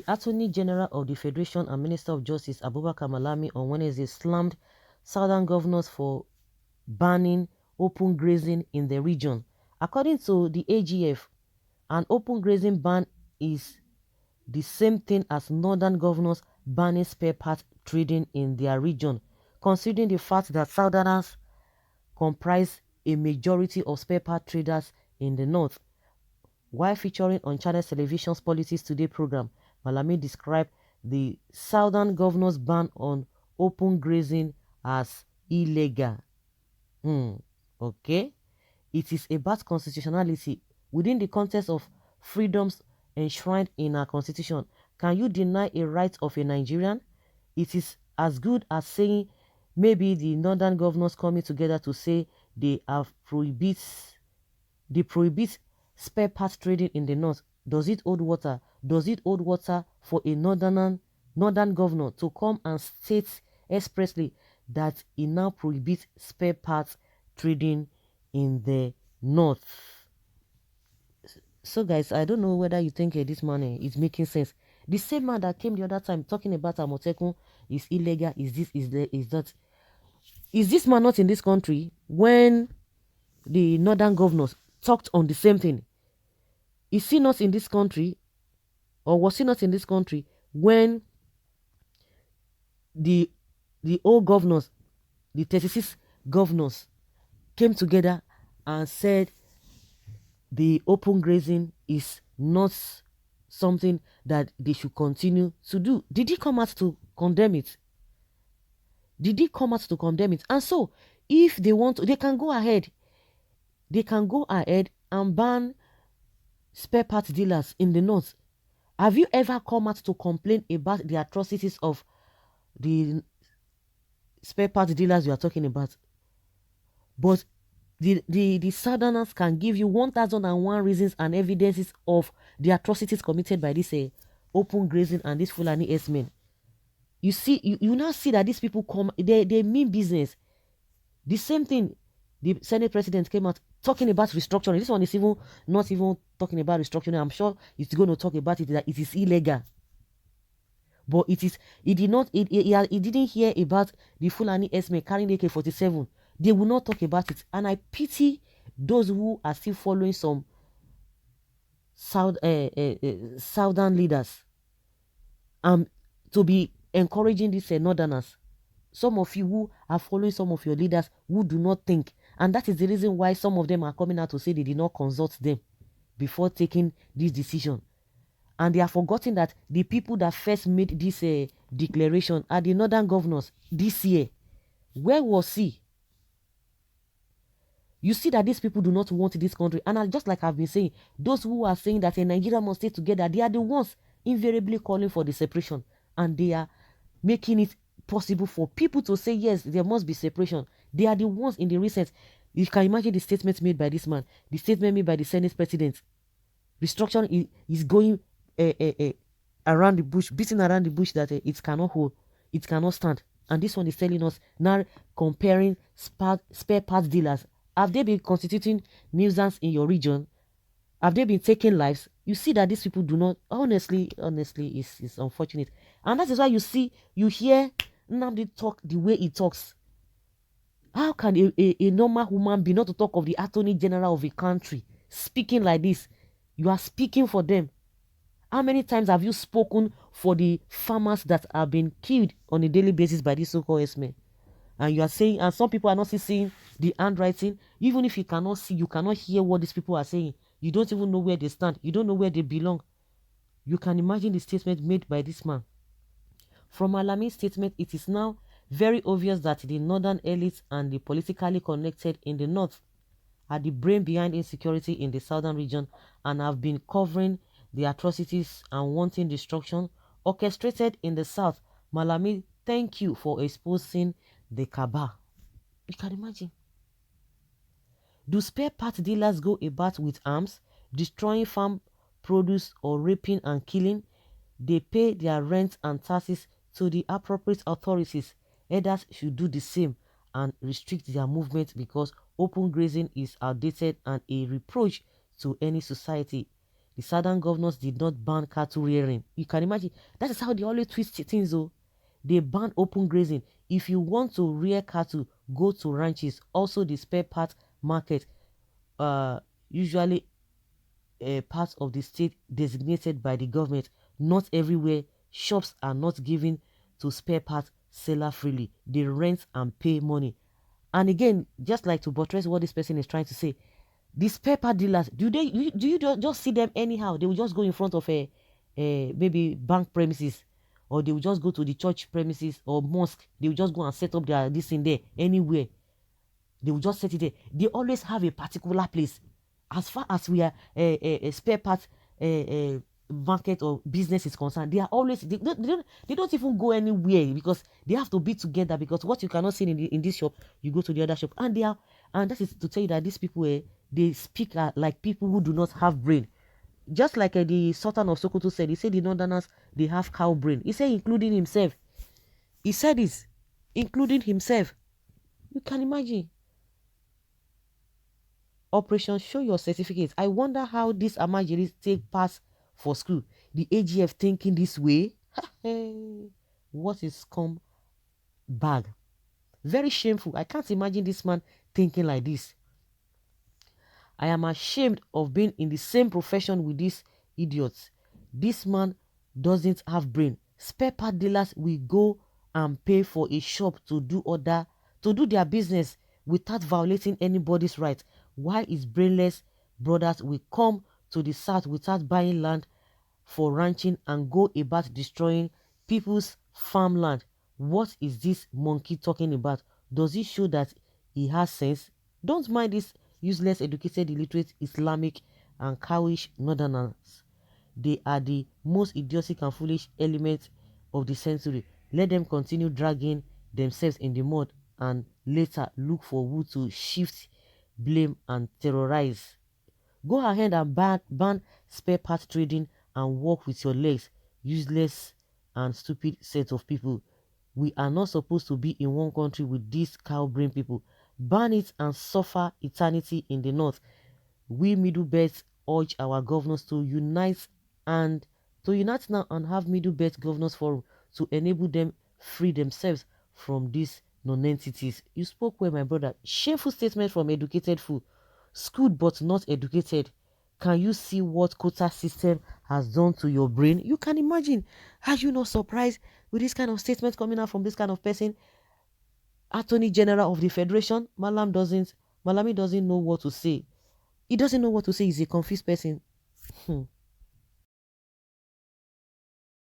Attorney General of the Federation and Minister of Justice Abubakar Malami on Wednesday slammed southern governors for banning open grazing in the region. According to the AGF, an open grazing ban is the same thing as northern governors banning spare part trading in their region, considering the fact that southerners comprise a majority of spare part traders in the north. While featuring on Channel Television's Politics Today program, Malami described the southern governor's ban on open grazing as illegal. Okay. It is about constitutionality within the context of freedoms enshrined in our constitution. Can you deny a right of a Nigerian? It is as good as saying maybe the northern governors coming together to say they prohibit spare parts trading in the north. Does it hold water? Does it hold water for a northern governor to come and state expressly that he now prohibits spare parts trading in the north? So guys, I don't know whether you think this man is making sense. The same man that came the other time talking about Amotekun is illegal, is this, is that. Is this man not in this country when the northern governors talked on the same thing? Is he not in this country, or was he not in this country when the old governors, the 36 governors, came together and said the open grazing is not something that they should continue to do? Did he come out to condemn it? Did he come out to condemn it? And so, if they want to, they can go ahead. They can go ahead and ban spare parts dealers in the north. Have you ever come out to complain about the atrocities of the spare parts dealers you are talking about? But the southerners can give you 1001 reasons and evidences of the atrocities committed by this open grazing and this Fulani S-men. You see, you now see that these people come, they mean business. The same thing, the Senate president came out talking about restructuring. This one is even not even talking about restructuring. I'm sure it's going to talk about it, that it is illegal. But it is, he didn't hear about the Fulani S-men carrying AK-47. They will not talk about it. And I pity those who are still following some southern leaders to be encouraging these northerners. Some of you who are following some of your leaders who do not think. And that is the reason why some of them are coming out to say they did not consult them before taking this decision. And they are forgetting that the people that first made this declaration are the northern governors this year. Where was he? You see that these people do not want this country. And just like I've been saying, those who are saying that Nigeria must stay together, they are the ones invariably calling for the separation. And they are making it possible for people to say, yes, there must be separation. They are the ones in the recent. You can imagine the statements made by this man, the statement made by the Senate president. Restructuring is going around the bush, beating around the bush, that it cannot hold, it cannot stand. And this one is telling us, now comparing spare parts dealers. Have they been constituting nuisance in your region? Have they been taking lives? You see that these people do not, honestly, it's unfortunate. And that is why you hear Nnamdi talk the way he talks. How can a normal human be, not to talk of the Attorney General of a country, speaking like this? You are speaking for them. How many times have you spoken for the farmers that are being killed on a daily basis by these so-called S-men? And you are saying, and some people are not seeing the handwriting. Even if you cannot see, you cannot hear what these people are saying. You don't even know where they stand. You don't know where they belong. You can imagine the statement made by this man. From Malami's statement, it is now very obvious that the northern elites and the politically connected in the north are the brain behind insecurity in the southern region and have been covering the atrocities and wanting destruction orchestrated in the south. Malami, thank you for exposing the cabal. You can imagine. Do spare part dealers go about with arms, destroying farm produce or raping and killing? They pay their rent and taxes to the appropriate authorities. Others should do the same and restrict their movement, because open grazing is outdated and a reproach to any society. The southern governors did not ban cattle rearing. You can imagine. That is how they always twist things, though. They ban open grazing. If you want to rear cattle, go to ranches. Also, the spare part market, uh, usually a part of the state designated by the government. Not everywhere. Shops are not given to spare part seller freely. They rent and pay money. And again, just like to buttress what this person is trying to say, these paper dealers, do you just see them anyhow? They will just go in front of a maybe bank premises, or they will just go to the church premises or mosque. They will just go and set up their this in there anywhere. They will just set it there. They always have a particular place. As far as we are a spare part market or business is concerned, they are always they don't even go anywhere because they have to be together. Because what you cannot see in this shop, you go to the other shop, and they are, and that is to tell you that these people they speak like people who do not have brain. Just like the Sultan of Sokoto said, he said the Northerners they have cow brain. He said including himself. He said this, including himself. You can imagine. Operation Show Your Certificate. I wonder how these Amajiris take pass for school. The AGF thinking this way. What is scum bag? Very shameful. I can't imagine this man thinking like this. I am ashamed of being in the same profession with these idiots. This man doesn't have brain. Spare part dealers will go and pay for a shop to do their business without violating anybody's right. Why his brainless brothers will come to the south without buying land for ranching and go about destroying people's farmland? What is this monkey talking about? Does he show that he has sense? Don't mind this useless, educated, illiterate, Islamic, and cowish northerners. They are the most idiotic and foolish elements of the century. Let them continue dragging themselves in the mud and later look for who to shift blame and terrorize. Go ahead and ban spare part trading and walk with your legs, useless and stupid set of people. We are not supposed to be in one country with these cow brain people. Ban it and suffer eternity in the north. We middle belts urge our governors to unite now and have middle belt governors forum to enable them free themselves from these non-entities. You spoke well, my brother. Shameful statement from educated fool. Schooled but not educated. Can you see what quota system has done to your brain? You can imagine. Are you not surprised with this kind of statement coming out from this kind of person? Attorney General of the Federation, Malami doesn't know what to say. He doesn't know what to say. He's a confused person.